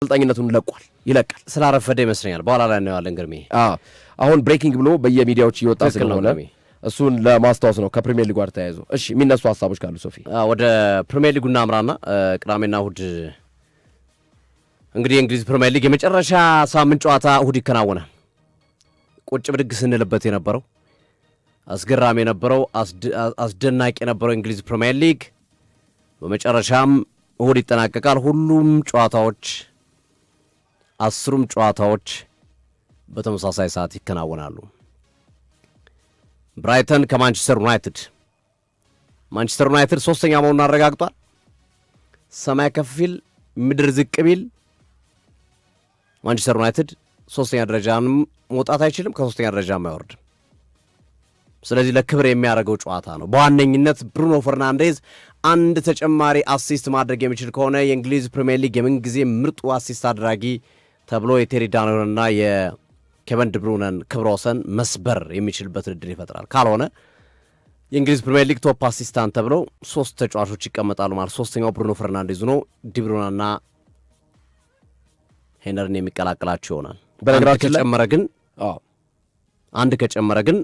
አሰልጣኝነቱን ይለቃል ስላረፈደ ይመስለኛል በኋላ ላይ ነው ያለን ግርሜ አሁን ብሬኪንግ ብሎ በየሚዲያዎች እየወጣ ስለሆነ እሱን ለማስታወስ ነው ከፕሪሚየር ሊግ ጋር ተያይዞ እሺ የሚነሱ ሐሳቦች ካሉ ሶፊ ወደ ፕሪሚየር ሊጉና አምራና ቅዳሜና እሁድ እንግዲህ እንግሊዝ ፕሪሚየር ሊግ የመጨረሻ ሳምንት ጨዋታ እሁድ ይከናወናል ቁጭ ብድግ ስንልበት የነበረው አስገራሚ የነበረው አስደናቂ የነበረው እንግሊዝ ፕሪሚየር ሊግ በመጨረሻም እሁድ ይጠናቀቃል ሁሉም ጨዋታዎች 10ም ጨዋታዎች በተመሳሳይ ሰዓት ይከናወናሉ ብራይተን ከማንቸስተር ዩናይትድ ሶስተኛ መሆኑን አረጋግጧል ሰማይ ከፊል ምድር ዝቅ ቢል ማንቸስተር ዩናይትድ ሶስተኛ ደረጃንም መውጣት አይችልም ከሶስተኛ ደረጃም አይወርድም ስለዚህ ለክብር የሚያደርገው ጨዋታ ነው በዋነኝነት ብሩኖ ፈርናንዴዝ አንድ ተጨማሪ አሲስት ማድረግ የሚችል ከሆነ የእንግሊዝ ፕሪሚየር ሊግ የምንጊዜ ምርጡ አሲስት አድራጊ ተብሎ የቴሪ ዳንሎንና የኬቨን ድብሩነን ክብረ ወሰን መስበር የሚችልበት እድል ይፈጥራል ካልሆነ የእንግሊዝ ፕሪሚየር ሊግ ቶፕ አሲስታንት ተብለው 3 ተጫዋቾች ይቀመጣሉ ማለት ሶስተኛው ብሩኖ ፈርናንዴዝ ነው ድብሩነና ሄነርን የሚቀላቀላቸው ይሆናል በነገራችን አንድ ከጨመረ ግን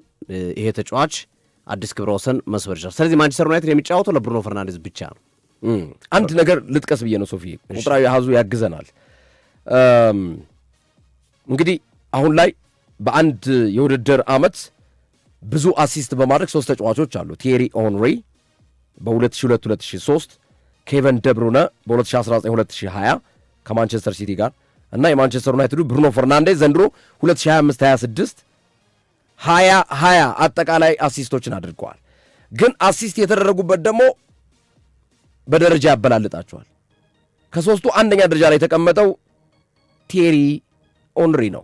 ይሄ ተጫዋች አዲስ ክብረ ወሰን መስበር ይችላል ስለዚህ ማንቸስተር ዩናይትድ የሚጫወተው ለብሩኖ ፈርናንዴዝ ብቻ ነው አንድ ነገር ልጥቀስ ብዬ ነው ሶፊ ቁጥራዊ ሀዙ ያግዘናል እንግዲህ አሁን ላይ በአንድ የውድድር ዓመት ብዙ አሲስት በማድረግ 3 ተጫዋቾች አሉ ቲየሪ ኦንሪ በ2002-2003 ኬቨን ደብሩነ በ2019-2020 ከማንቸስተር ሲቲ ጋር እና የማንቸስተር ዩናይትዱ ብሩኖ ፈርናንዴዝ ዘንድሮ 2025-26 20 አጠቃላይ አሲስቶችን አድርገዋል ግን አሲስት የተደረጉበት ደግሞ በደረጃ ያበላልጣቸዋል ከሶስቱ አንደኛ ደረጃ ላይ የተቀመጠው ቲየሪ ኦንሪ ነው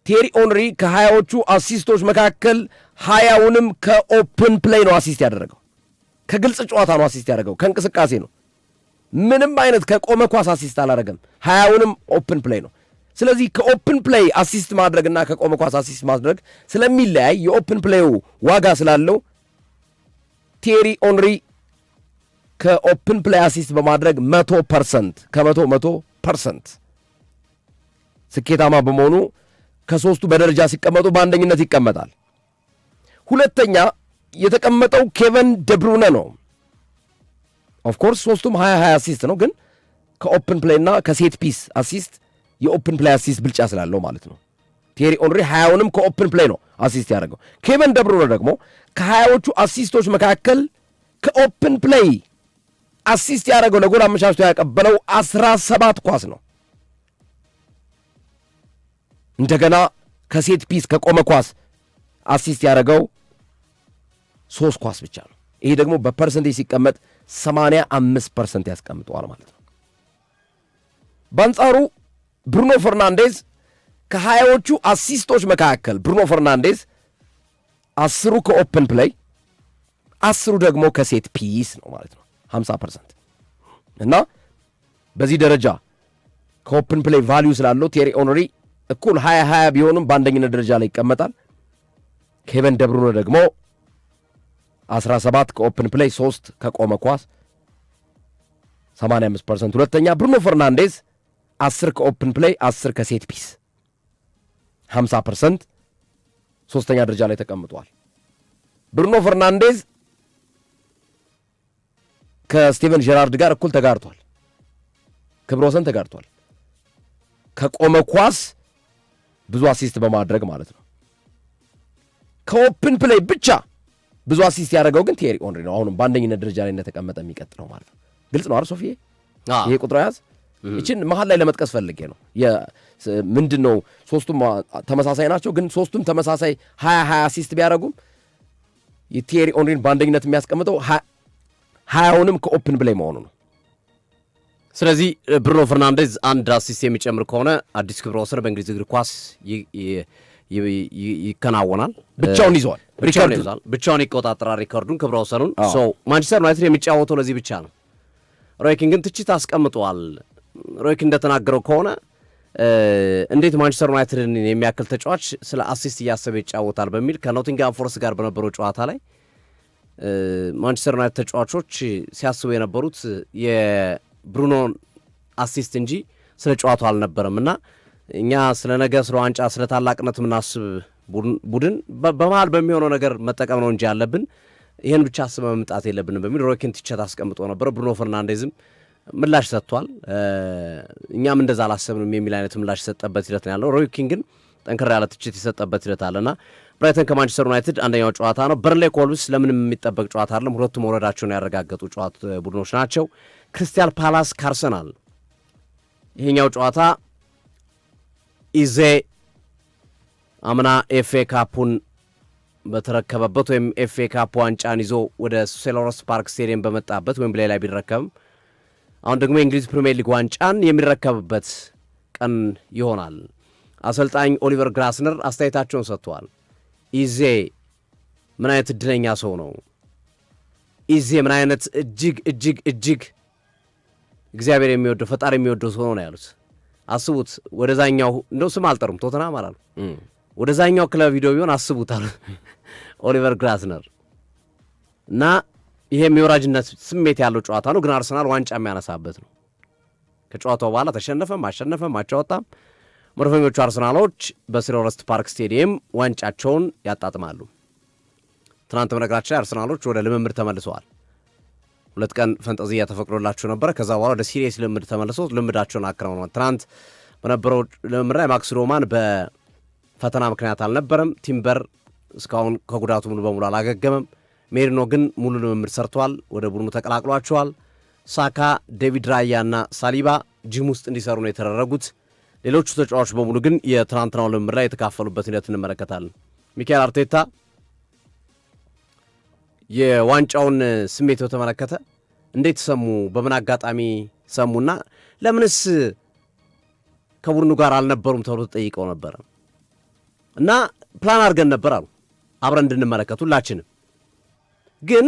ቲየሪ ኦንሪ ከ20ዎቹ አሲስቶች መካከል 20ውንም ከኦፕን ፕሌይ ነው አሲስት ያደረገው ከግልጽ ጨዋታ ነው አሲስት ያደረገው ከእንቅስቃሴ ነው ምንም አይነት ከቆመ ኳስ አሲስት አላደረገም 20ውንም ኦፕን ፕሌይ ነው ስለዚህ ከኦፕን ፕሌይ አሲስት ማድረግና ከቆመ ኳስ አሲስት ማድረግ ስለሚለያይ የኦፕን ፕሌዩ ዋጋ ስላለው ቲየሪ ኦንሪ ከኦፕን ፕሌይ አሲስት በማድረግ 100% ከ100% ስኬታማ በመሆኑ ከሶስቱ በደረጃ ሲቀመጡ በአንደኝነት ይቀመጣል ሁለተኛ የተቀመጠው ኬቨን ደብሩነ ነው ኦፍ ኮርስ ሶስቱም 20 አሲስት ነው ግን ከኦፕን ፕሌይና ከሴት ፒስ አሲስት የኦፕን ፕሌይ አሲስት ብልጫ ስላለው ማለት ነው ቲየሪ ኦንሪ 20ውንም ከኦፕን ፕሌይ ነው አሲስት ያደረገው ኬቨን ደብሩነ ደግሞ ከ20ዎቹ አሲስቶች መካከል ከኦፕን ፕሌይ አሲስት ያደረገው ለጎል አመቻችቶ ያቀበለው 17 ኳስ ነው እንደገና ከሴት ፒስ ከቆመ ኳስ አሲስት ያደረገው 3 ኳስ ብቻ ነው ይሄ ደግሞ በፐርሰንቴጅ ሲቀመጥ 85% ያስቀምጠዋል ማለት ነው በአንጻሩ ብሩኖ ፈርናንዴዝ ከ20ዎቹ አሲስቶች መካከል ብሩኖ ፈርናንዴዝ 10 ከኦፕን ፕሌይ 10 ደግሞ ከሴት ፒስ ነው ማለት ነው 50% እና በዚህ ደረጃ ከኦፕን ፕሌይ ቫልዩ ስላለው ቲየሪ ኦንሪ እኩል 20 ቢሆንም በአንደኝነት ደረጃ ላይ ይቀመጣል ኬቨን ደብሩነ ደግሞ 17 ከኦፕን ፕሌይ 3 ከቆመ ኳስ 85% ሁለተኛ ብሩኖ ፈርናንዴዝ 10 ከኦፕን ፕሌይ 10 ከሴት ፒስ 50% ሶስተኛ ደረጃ ላይ ተቀምጧል ብሩኖ ፈርናንዴዝ ከስቲቨን ጄራርድ ጋር እኩል ተጋርቷል ክብረ ወሰን ተጋርቷል ከቆመ ኳስ ብዙ አሲስት በማድረግ ማለት ነው ከኦፕን ፕሌይ ብቻ ብዙ አሲስት ያደረገው ግን ቲየሪ ኦንሪ ነው አሁንም በአንደኝነት ደረጃ ላይ እንደተቀመጠ የሚቀጥለው ማለት ነው ግልጽ ነው አይደል ሶፊዬ ይሄ ቁጥር ያዝ እቺን መሃል ላይ ለመጥቀስ ፈልጌ ነው ምንድነው ሶስቱም ተመሳሳይ ናቸው ግን ሶስቱም ተመሳሳይ 20 አሲስት ቢያደርጉም የቲየሪ ኦንሪን በአንደኝነት የሚያስቀምጠው 20ውንም ከኦፕን ፕሌይ መሆኑ ነው ስለዚህ ብሩኖ ፈርናንዴዝ አንድ አሲስት የሚጨምር ከሆነ አዲስ ክብረ ወሰን በእንግሊዝ እግር ኳስ ይከናወናል ብቻውን ይቆጣጠራል ሪከርዱን ክብረ ወሰኑን ማንቸስተር ዩናይትድ የሚጫወተው ለዚህ ብቻ ነው ሮይኪን ግን ትችት አስቀምጧል ሮይኪን እንደተናገረው ከሆነ እንዴት ማንቸስተር ዩናይትድን የሚያክል ተጫዋች ስለ አሲስት እያሰበ ይጫወታል በሚል ከኖቲንግሃም ፎረስት ጋር በነበረው ጨዋታ ላይ ማንቸስተር ዩናይትድ ተጫዋቾች ሲያስቡ የነበሩት የብሩኖን አሲስት እንጂ ስለ ጨዋታው አልነበረም እና እኛ ስለ ነገ ስለ ዋንጫ ስለ ታላቅነት የምናስብ ቡድን በመሃል በሚሆነው ነገር መጠቀም ነው እንጂ ያለብን ይህን ብቻ አስበ መምጣት የለብንም በሚል ሮይ ኪን ትችት አስቀምጦ ነበረ። ብሩኖ ፈርናንዴዝም ምላሽ ሰጥቷል። እኛም እንደዛ አላሰብንም የሚል አይነት ምላሽ የሰጠበት ሂደት ነው ያለው። ሮይ ኪን ግን ጠንከር ያለ ትችት የሰጠበት ሂደት አለና ብራይተን ከማንቸስተር ዩናይትድ አንደኛው ጨዋታ ነው። በርንሌይ ኮልብስ ለምንም የሚጠበቅ ጨዋታ አይደለም። ሁለቱም መውረዳቸውን ያረጋገጡ ቡድኖች ናቸው። ክሪስታል ፓላስ ከአርሰናል ይሄኛው ጨዋታ ኢዜ አምና ኤፍኤ ካፑን በተረከበበት ወይም ኤፍኤ ካፕ ዋንጫን ይዞ ወደ ሴልኸርስት ፓርክ ስቴዲየም በመጣበት ወይም ላይ ቢረከብም አሁን ደግሞ የእንግሊዝ ፕሪሚየር ሊግ ዋንጫን የሚረከብበት ቀን ይሆናል። አሰልጣኝ ኦሊቨር ግላስነር አስተያየታቸውን ሰጥተዋል። ኢዜ ምን አይነት እድለኛ ሰው ነው፣ ኢዜ ምን አይነት እጅግ እግዚአብሔር የሚወደው ፈጣሪ የሚወደው ሰው ነው ያሉት። አስቡት ወደዛኛው እንደው ስም አልጠሩም ቶተንሃም አላሉ ወደዛኛው ክለብ ቪዲዮ ቢሆን አስቡታል ኦሊቨር ግላስነር እና ይሄም የወራጅነት ስሜት ያለው ጨዋታ ነው። ግን አርሰናል ዋንጫ የሚያነሳበት ነው። ከጨዋታው በኋላ ተሸነፈም አሸነፈም አቻወጣም መርፈኞቹ አርሰናሎች በሴልኸርስት ፓርክ ስቴዲየም ዋንጫቸውን ያጣጥማሉ። ትናንት በነገራችን ላይ አርሰናሎች ወደ ልምምድ ተመልሰዋል። 2 ቀን ፈንጠዝያ ተፈቅዶላቸው ነበረ። ከዛ በኋላ ወደ ሲሪየስ ልምምድ ተመልሰው ልምዳቸውን አከናውነዋል። ትናንት በነበረው ልምምድ ላይ ማክስ ሮማን በፈተና ምክንያት አልነበረም። ቲምበር እስካሁን ከጉዳቱ ሙሉ በሙሉ አላገገመም። ሜሪኖ ግን ሙሉ ልምምድ ሰርቷል፣ ወደ ቡድኑ ተቀላቅሏቸዋል። ሳካ፣ ዴቪድ ራያና ሳሊባ ጂም ውስጥ እንዲሰሩ ነው የተደረጉት። ሌሎቹ ተጫዋቾች በሙሉ ግን የትናንትናው ልምምድ ላይ የተካፈሉበት ሂደት እንመለከታለን። ሚካኤል አርቴታ የዋንጫውን ስሜት በተመለከተ እንዴት ሰሙ፣ በምን አጋጣሚ ሰሙና ለምንስ ከቡድኑ ጋር አልነበሩም ተብሎ ተጠይቀው ነበረ እና ፕላን አድርገን ነበር አሉ አብረን እንድንመለከቱ ሁላችንም። ግን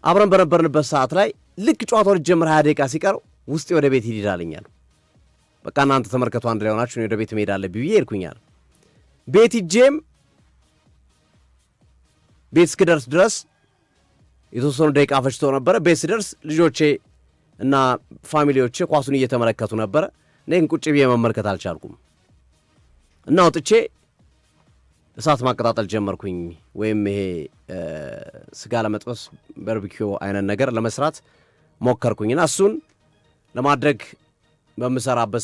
አብረን በነበርንበት ሰዓት ላይ ልክ ጨዋታው ሊጀምር 20 ደቂቃ ሲቀረው ውስጤ ወደ ቤት ይሄዳልኛል። በቃ እናንተ ተመልከቱ አንድ ላይ ሆናችሁ ወደ ቤት መሄድ አለብኝ ብዬ ሄድኩኛል። ቤት ሂጄም ቤት እስክደርስ ድረስ የተወሰኑ ደቂቃ ፈጅቶ ነበረ። ቤት ስደርስ ልጆቼ እና ፋሚሊዎቼ ኳሱን እየተመለከቱ ነበረ። እኔ ግን ቁጭ ብዬ መመልከት አልቻልኩም እና ወጥቼ እሳት ማቀጣጠል ጀመርኩኝ። ወይም ይሄ ስጋ ለመጥበስ ባርቢኪው አይነት ነገር ለመስራት ሞከርኩኝና እሱን ለማድረግ በምሰራበት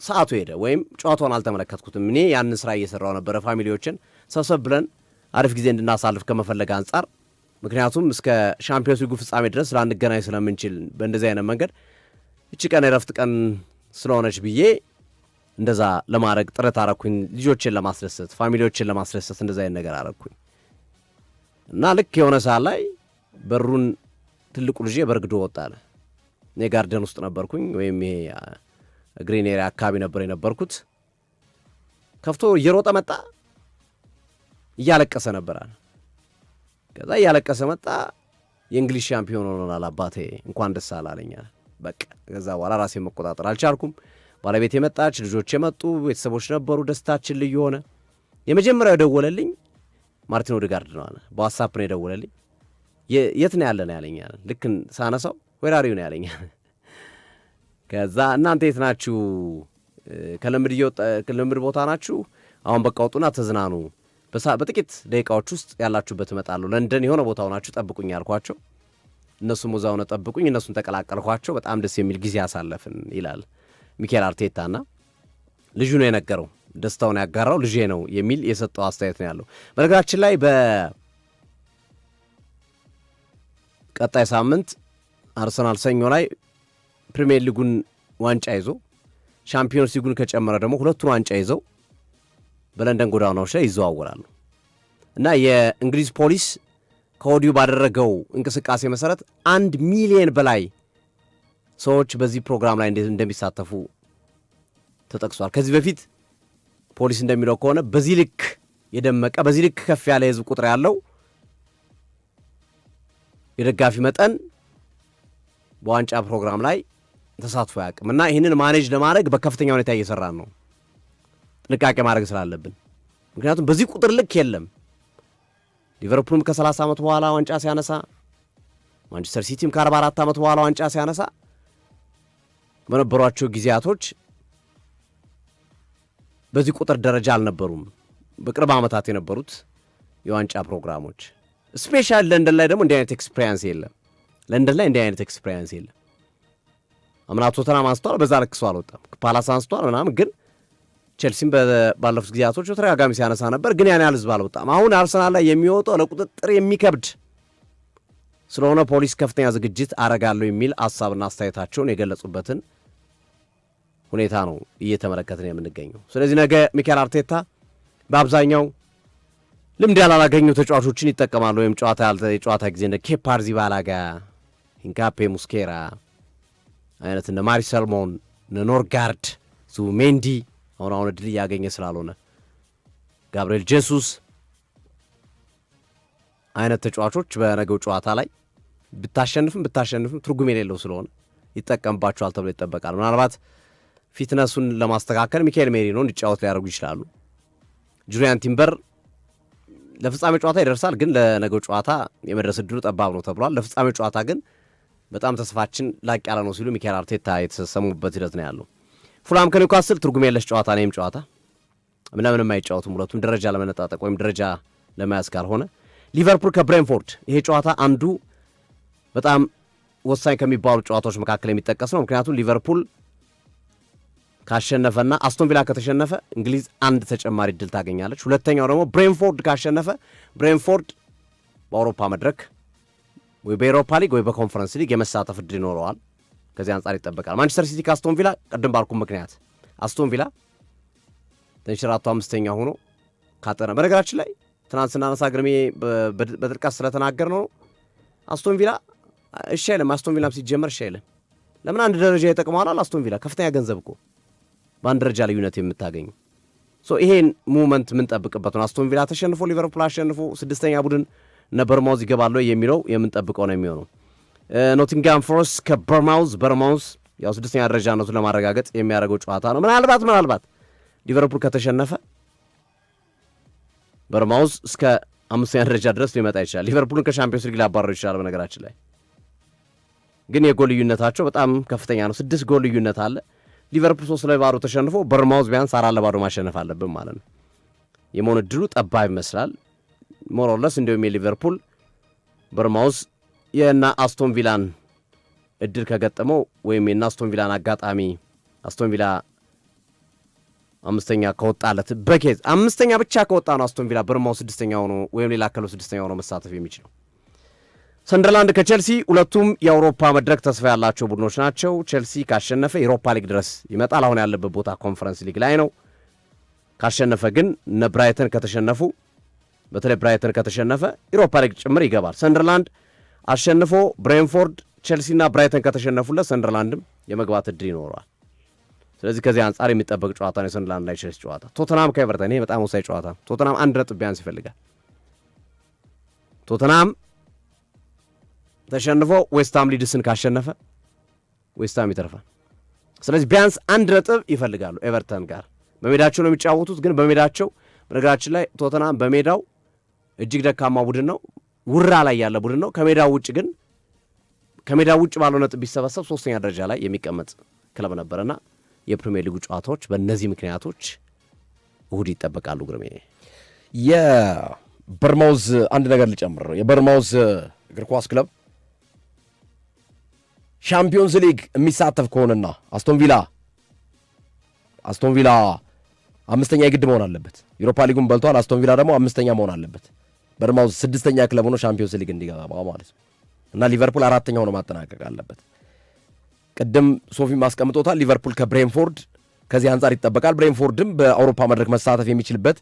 ሰዓቱ ሄደ። ወይም ጨዋታውን አልተመለከትኩትም። እኔ ያንን ስራ እየሰራው ነበረ። ፋሚሊዎችን ሰብሰብ ብለን አሪፍ ጊዜ እንድናሳልፍ ከመፈለግ አንጻር፣ ምክንያቱም እስከ ሻምፒዮንስ ሊጉ ፍጻሜ ድረስ ላንገናኝ ስለምንችል በእንደዚህ አይነት መንገድ እቺ ቀን የረፍት ቀን ስለሆነች ብዬ እንደዛ ለማድረግ ጥረት አረኩኝ። ልጆችን ለማስደሰት ፋሚሊዎችን ለማስደሰት እንደዛ አይነት ነገር አረኩኝ እና ልክ የሆነ ሰዓት ላይ በሩን ትልቁ ልጄ በርግዶ ወጣለ። እኔ ጋርደን ውስጥ ነበርኩኝ፣ ወይም ይሄ ግሪን ኤሪያ አካባቢ ነበር የነበርኩት። ከፍቶ እየሮጠ መጣ፣ እያለቀሰ ነበራል። ከዛ እያለቀሰ መጣ። የእንግሊዝ ሻምፒዮን ሆኖናል አባቴ እንኳን ደስ አላለኛል። በቃ ከዛ በኋላ ራሴን መቆጣጠር አልቻልኩም። ባለቤት የመጣች፣ ልጆች የመጡ፣ ቤተሰቦች ነበሩ። ደስታችን ልዩ ሆነ። የመጀመሪያው የደወለልኝ ማርቲን ኦዴጋርድ ነው አለ። በዋትሳፕ ነው የደወለልኝ። የት ነው ያለ ነው ያለኛል። ልክ ሳነሳው ወራሪው ነው ያለኛል። ከዛ እናንተ የት ናችሁ? ከልምድ ቦታ ናችሁ? አሁን በቃ ወጡና ተዝናኑ፣ በጥቂት ደቂቃዎች ውስጥ ያላችሁበት እመጣለሁ። ለንደን የሆነ ቦታ ሆናችሁ ጠብቁኝ አልኳቸው። እነሱም እዛው ነው ጠብቁኝ። እነሱን ተቀላቀልኳቸው። በጣም ደስ የሚል ጊዜ አሳለፍን ይላል ሚካኤል አርቴታና ልጁ ነው የነገረው፣ ደስታውን ያጋራው ልጄ ነው የሚል የሰጠው አስተያየት ነው ያለው። በነገራችን ላይ በቀጣይ ሳምንት አርሰናል ሰኞ ላይ ፕሪሚየር ሊጉን ዋንጫ ይዞ ሻምፒዮንስ ሊጉን ከጨመረ ደግሞ ሁለቱን ዋንጫ ይዘው በለንደን ጎዳናዎች ላይ ይዘዋወራሉ እና የእንግሊዝ ፖሊስ ከወዲሁ ባደረገው እንቅስቃሴ መሰረት 1 ሚሊዮን በላይ ሰዎች በዚህ ፕሮግራም ላይ እንደሚሳተፉ ተጠቅሷል። ከዚህ በፊት ፖሊስ እንደሚለው ከሆነ በዚህ ልክ የደመቀ በዚህ ልክ ከፍ ያለ የህዝብ ቁጥር ያለው የደጋፊ መጠን በዋንጫ ፕሮግራም ላይ ተሳትፎ ያቅም እና ይህንን ማኔጅ ለማድረግ በከፍተኛ ሁኔታ እየሰራን ነው። ጥንቃቄ ማድረግ ስላለብን፣ ምክንያቱም በዚህ ቁጥር ልክ የለም። ሊቨርፑልም ከ30 ዓመት በኋላ ዋንጫ ሲያነሳ፣ ማንቸስተር ሲቲም ከ44 ዓመት በኋላ ዋንጫ ሲያነሳ በነበሯቸው ጊዜያቶች በዚህ ቁጥር ደረጃ አልነበሩም በቅርብ ዓመታት የነበሩት የዋንጫ ፕሮግራሞች። ስፔሻል ለንደን ላይ ደግሞ እንዲህ አይነት ኤክስፔሪንስ የለም። ለንደን ላይ እንዲህ አይነት ኤክስፔሪንስ የለም። አምና ቶተንሃም አንስቷል፣ በዛ ልክ ሰው አልወጣም። ፓላስ አንስቷል ምናምን፣ ግን ቼልሲም ባለፉት ጊዜያቶች በተደጋጋሚ ሲያነሳ ነበር፣ ግን ያን ያህል ህዝብ አልወጣም። አሁን አርሰናል ላይ የሚወጣው ለቁጥጥር የሚከብድ ስለሆነ ፖሊስ ከፍተኛ ዝግጅት አረጋለሁ የሚል ሀሳብና አስተያየታቸውን የገለጹበትን ሁኔታ ነው እየተመለከትን የምንገኘው። ስለዚህ ነገ ሚኬል አርቴታ በአብዛኛው ልምድ ያላገኙ ተጫዋቾችን ይጠቀማሉ። ወይም የጨዋታ ጊዜ እንደ ኬፓ አሪዛባላጋ፣ ሂንካፔ ሙስኬራ አይነት እንደ ማሪሰል ሞን፣ ኖርጋርድ፣ ዙሜንዲ አሁን እድል እያገኘ ስላልሆነ ጋብርኤል ጄሱስ አይነት ተጫዋቾች በነገው ጨዋታ ላይ ብታሸንፍም ትርጉም የሌለው ስለሆነ ይጠቀምባቸዋል ተብሎ ይጠበቃል። ምናልባት ፊትነሱን ለማስተካከል ሚካኤል ሜሪኖ እንዲጫወት ሊያደርጉ ይችላሉ። ጁሪያን ቲምበር ለፍጻሜ ጨዋታ ይደርሳል፣ ግን ለነገው ጨዋታ የመድረስ እድሉ ጠባብ ነው ተብሏል። ለፍጻሜ ጨዋታ ግን በጣም ተስፋችን ላቅ ያለ ነው ሲሉ ሚካኤል አርቴታ የተሰሙበት ሂደት ነው ያለው። ፉላም ከኒውካስል ትርጉም የለሽ ጨዋታ ነው። ይህም ጨዋታ ምንም አይጫወቱም ሁለቱም ደረጃ ለመነጣጠቅ ወይም ደረጃ ለመያዝ ካልሆነ። ሊቨርፑል ከብሬንፎርድ ይሄ ጨዋታ አንዱ በጣም ወሳኝ ከሚባሉ ጨዋታዎች መካከል የሚጠቀስ ነው። ምክንያቱም ሊቨርፑል ካሸነፈና አስቶን ቪላ ከተሸነፈ እንግሊዝ አንድ ተጨማሪ እድል ታገኛለች። ሁለተኛው ደግሞ ብሬንፎርድ ካሸነፈ ብሬንፎርድ በአውሮፓ መድረክ ወይ በኤሮፓ ሊግ ወይ በኮንፈረንስ ሊግ የመሳተፍ እድል ይኖረዋል። ከዚህ አንጻር ይጠበቃል። ማንቸስተር ሲቲ ከአስቶን ቪላ ቅድም ባልኩም ምክንያት አስቶን ቪላ ተንሸራቶ አምስተኛ ሆኖ ካጠና በነገራችን ላይ ትናንት ስናነሳ ግርሜ በጥልቀት ስለተናገር ነው አስቶን ቪላ እሺ አይልም። አስቶን ቪላም ሲጀመር እሺ አይልም። ለምን አንድ ደረጃ ይጠቅመዋል። አስቶን ቪላ ከፍተኛ ገንዘብ እኮ በአንድ ደረጃ ልዩነት የምታገኙ ይሄን ሙመንት የምንጠብቅበት ነው። አስቶን ቪላ ተሸንፎ ሊቨርፑል አሸንፎ ስድስተኛ ቡድን በርማውዝ ይገባል የሚለው የምንጠብቀው ነው የሚሆነው። ኖቲንግሃም ፎረስት በርማውዝ ያው ስድስተኛ ደረጃነቱን ለማረጋገጥ የሚያደርገው ጨዋታ ነው። ምናልባት ሊቨርፑል ከተሸነፈ በርማውዝ እስከ አምስተኛ ደረጃ ድረስ ሊመጣ ይችላል። ሊቨርፑልን ከሻምፒዮንስ ሊግ ሊያባረሩ ይችላል። በነገራችን ላይ ግን የጎል ልዩነታቸው በጣም ከፍተኛ ነው። 6 ጎል ልዩነት አለ። ሊቨርፑል 3-0 ተሸንፎ በርማውዝ ቢያንስ 4-0 ማሸነፍ አለብን ማለት ነው። የመሆን እድሉ ጠባብ ይመስላል። ሞሮለስ እንዲሁም የሊቨርፑል በርማውዝ የና አስቶን ቪላን እድል ከገጠመው ወይም የና አስቶን ቪላን አጋጣሚ አስቶን ቪላ አምስተኛ ከወጣለት በኬዝ አምስተኛ ብቻ ከወጣ ነው አስቶን ቪላ በርማውዝ ስድስተኛ ሆኖ ወይም ሌላ አከለው ስድስተኛ ሆኖ መሳተፍ የሚችለው። ሰንደርላንድ ከቼልሲ ሁለቱም የአውሮፓ መድረክ ተስፋ ያላቸው ቡድኖች ናቸው። ቼልሲ ካሸነፈ የአውሮፓ ሊግ ድረስ ይመጣል። አሁን ያለበት ቦታ ኮንፈረንስ ሊግ ላይ ነው። ካሸነፈ ግን እነ ብራይተን ከተሸነፉ በተለይ ብራይተን ከተሸነፈ የአውሮፓ ሊግ ጭምር ይገባል። ሰንደርላንድ አሸንፎ ብሬንፎርድ፣ ቼልሲና ብራይተን ከተሸነፉለት ሰንደርላንድም የመግባት እድል ይኖረዋል። ስለዚህ ከዚህ አንጻር የሚጠበቅ ጨዋታ ነው የሰንደርላንድ ላይ ቼልሲ ጨዋታ። ቶተናም ከኤቨርተን ይሄ በጣም ወሳኝ ጨዋታ ነው። ቶተናም 1 ነጥብ ቢያንስ ይፈልጋል። ቶተናም ተሸንፎ ዌስትሃም ሊድስን ካሸነፈ ዌስትሃም ይተርፋል። ስለዚህ ቢያንስ 1 ነጥብ ይፈልጋሉ ኤቨርተን ጋር። በሜዳቸው ነው የሚጫወቱት፣ ግን በሜዳቸው በነገራችን ላይ ቶተናም በሜዳው እጅግ ደካማ ቡድን ነው፣ ውራ ላይ ያለ ቡድን ነው። ከሜዳው ውጭ ግን ከሜዳው ውጭ ባለው ነጥብ ቢሰበሰብ 3ኛ ደረጃ ላይ የሚቀመጥ ክለብ ነበርና የፕሪሚየር ሊጉ ጨዋታዎች በእነዚህ ምክንያቶች እሁድ ይጠበቃሉ። ግርሜ የበርማውዝ አንድ ነገር ልጨምር ነው። የበርማውዝ እግር ኳስ ክለብ ሻምፒዮንስ ሊግ የሚሳተፍ ከሆነና አስቶን ቪላ አምስተኛ የግድ መሆን አለበት። ዩሮፓ ሊጉን በልቷል። አስቶን ቪላ ደግሞ አምስተኛ መሆን አለበት። በርማውዝ 6ኛ ክለብ ሆኖ ሻምፒዮንስ ሊግ እንዲገባ ማለት ነው እና ሊቨርፑል 4ኛ ሆኖ ማጠናቀቅ አለበት። ቅድም ሶፊ ማስቀምጦታል። ሊቨርፑል ከብሬንፎርድ ከዚህ አንጻር ይጠበቃል። ብሬንፎርድም በአውሮፓ መድረክ መሳተፍ የሚችልበት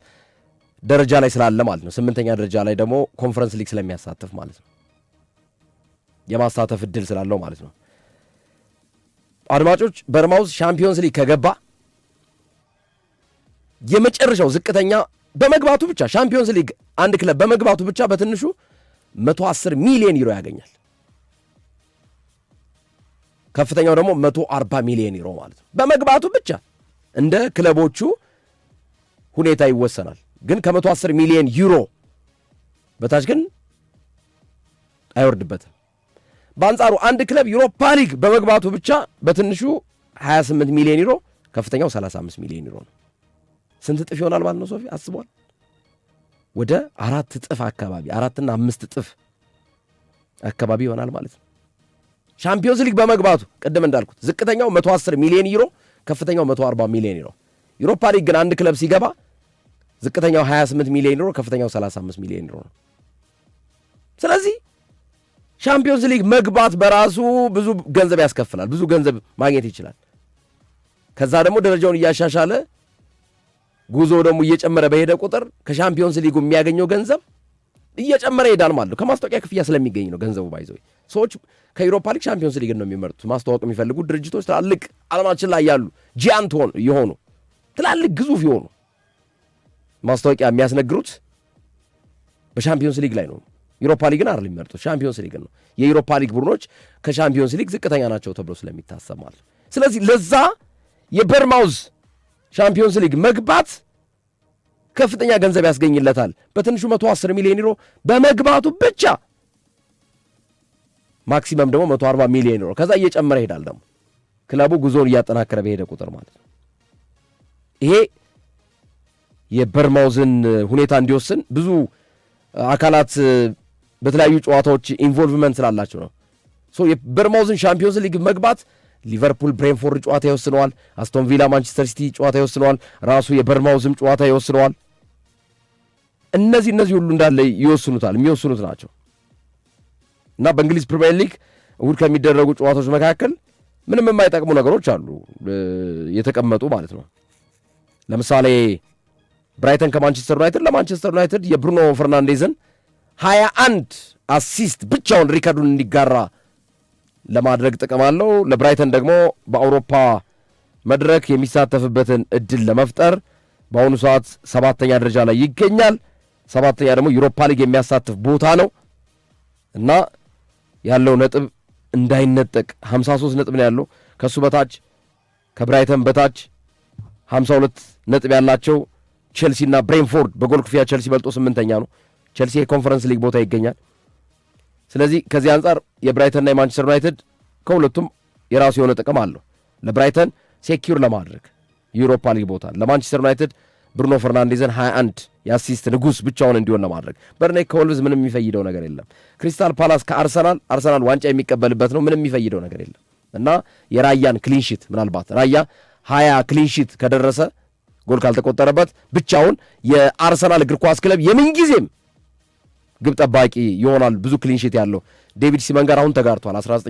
ደረጃ ላይ ስላለ ማለት ነው። 8ኛ ደረጃ ላይ ደግሞ ኮንፈረንስ ሊግ ስለሚያሳተፍ ማለት ነው የማሳተፍ እድል ስላለው ማለት ነው። አድማጮች በርማውዝ ሻምፒዮንስ ሊግ ከገባ የመጨረሻው ዝቅተኛ በመግባቱ ብቻ ሻምፒዮንስ ሊግ አንድ ክለብ በመግባቱ ብቻ በትንሹ 110 ሚሊዮን ዩሮ ያገኛል። ከፍተኛው ደግሞ 140 ሚሊዮን ዩሮ ማለት ነው በመግባቱ ብቻ። እንደ ክለቦቹ ሁኔታ ይወሰናል። ግን ከ110 ሚሊዮን ዩሮ በታች ግን አይወርድበትም። በአንጻሩ አንድ ክለብ ዩሮፓ ሊግ በመግባቱ ብቻ በትንሹ 28 ሚሊዮን ዩሮ፣ ከፍተኛው 35 ሚሊዮን ዩሮ ነው። ስንት እጥፍ ይሆናል ማለት ነው ሶፊ አስቧል? ወደ 4 እጥፍ አካባቢ 4 እና 5 እጥፍ አካባቢ ይሆናል ማለት ነው። ሻምፒዮንስ ሊግ በመግባቱ ቅድም እንዳልኩት ዝቅተኛው 110 ሚሊዮን ዩሮ፣ ከፍተኛው 140 ሚሊዮን ዩሮ። ዩሮፓ ሊግ ግን አንድ ክለብ ሲገባ ዝቅተኛው 28 ሚሊዮን ዩሮ፣ ከፍተኛው 35 ሚሊዮን ዩሮ ነው። ስለዚህ ሻምፒዮንስ ሊግ መግባት በራሱ ብዙ ገንዘብ ያስከፍላል፣ ብዙ ገንዘብ ማግኘት ይችላል። ከዛ ደግሞ ደረጃውን እያሻሻለ ጉዞ ደግሞ እየጨመረ በሄደ ቁጥር ከሻምፒዮንስ ሊጉ የሚያገኘው ገንዘብ እየጨመረ ይሄዳል ማለት ነው። ከማስታወቂያ ክፍያ ስለሚገኝ ነው ገንዘቡ። ባይዘው ሰዎች ከዩሮፓ ሊግ ሻምፒዮንስ ሊግ ነው የሚመርጡት። ማስተዋወቅ የሚፈልጉ ድርጅቶች ትላልቅ ዓለማችን ላይ ያሉ ጂያንት የሆኑ ትላልቅ ግዙፍ የሆኑ ማስታወቂያ የሚያስነግሩት በሻምፒዮንስ ሊግ ላይ ነው። ዩሮፓ ሊግን አይደል የሚመርጡት፣ ሻምፒዮንስ ሊግ ነው። የዩሮፓ ሊግ ቡድኖች ከሻምፒዮንስ ሊግ ዝቅተኛ ናቸው ተብሎ ስለሚታሰብ ማለት ነው። ስለዚህ ለዛ የበርማውዝ ሻምፒዮንስ ሊግ መግባት ከፍተኛ ገንዘብ ያስገኝለታል። በትንሹ 110 ሚሊዮን ዩሮ በመግባቱ ብቻ፣ ማክሲመም ደግሞ 140 ሚሊዮን ዩሮ። ከዛ እየጨመረ ይሄዳል ደግሞ ክለቡ ጉዞውን እያጠናከረ በሄደ ቁጥር ማለት ነው። ይሄ የበርማውዝን ሁኔታ እንዲወስን ብዙ አካላት በተለያዩ ጨዋታዎች ኢንቮልቭመንት ስላላቸው ነው። የበርማውዝን ሻምፒዮንስ ሊግ መግባት ሊቨርፑል ብሬንፎርድ ጨዋታ ይወስነዋል፣ አስቶን ቪላ ማንቸስተር ሲቲ ጨዋታ ይወስነዋል፣ ራሱ የበርማውዝም ጨዋታ ይወስነዋል። እነዚህ ሁሉ እንዳለ የሚወስኑት ናቸው። እና በእንግሊዝ ፕሪሚየር ሊግ እሁድ ከሚደረጉ ጨዋታዎች መካከል ምንም የማይጠቅሙ ነገሮች አሉ የተቀመጡ ማለት ነው። ለምሳሌ ብራይተን ከማንቸስተር ዩናይትድ፣ ለማንቸስተር ዩናይትድ የብሩኖ ፈርናንዴዝን 21 አሲስት ብቻውን ሪከርዱን እንዲጋራ ለማድረግ ጥቅም አለው። ለብራይተን ደግሞ በአውሮፓ መድረክ የሚሳተፍበትን እድል ለመፍጠር በአሁኑ ሰዓት 7ኛ ደረጃ ላይ ይገኛል። 7ኛ ደግሞ ዩሮፓ ሊግ የሚያሳትፍ ቦታ ነው እና ያለው ነጥብ እንዳይነጠቅ 53 ነጥብ ነው ያለው። ከሱ በታች ከብራይተን በታች 52 ነጥብ ያላቸው ቼልሲና ብሬንፎርድ፣ በጎል ክፍያ ቼልሲ በልጦ 8ኛ ነው። ቼልሲ የኮንፈረንስ ሊግ ቦታ ይገኛል። ስለዚህ ከዚህ አንጻር የብራይተንና የማንቸስተር ዩናይትድ ከሁለቱም የራሱ የሆነ ጥቅም አለው። ለብራይተን ሴኪዩር ለማድረግ ዩሮፓ ሊግ ቦታ፣ ለማንቸስተር ዩናይትድ ብሩኖ ፈርናንዴዝን 21 የአሲስት ንጉስ ብቻውን እንዲሆን ለማድረግ። በርኔክ ከወልቭዝ ምንም የሚፈይደው ነገር የለም። ክሪስታል ፓላስ ከአርሰናል ዋንጫ የሚቀበልበት ነው። ምንም የሚፈይደው ነገር የለም እና የራያን ክሊንሺት ምናልባት ራያ 20 ክሊንሺት ከደረሰ ጎል ካልተቆጠረበት ብቻውን የአርሰናል እግር ኳስ ክለብ የምንጊዜም ግብ ጠባቂ ይሆናል። ብዙ ክሊንሺት ያለው ዴቪድ ሲመን ጋር አሁን ተጋርቷል 19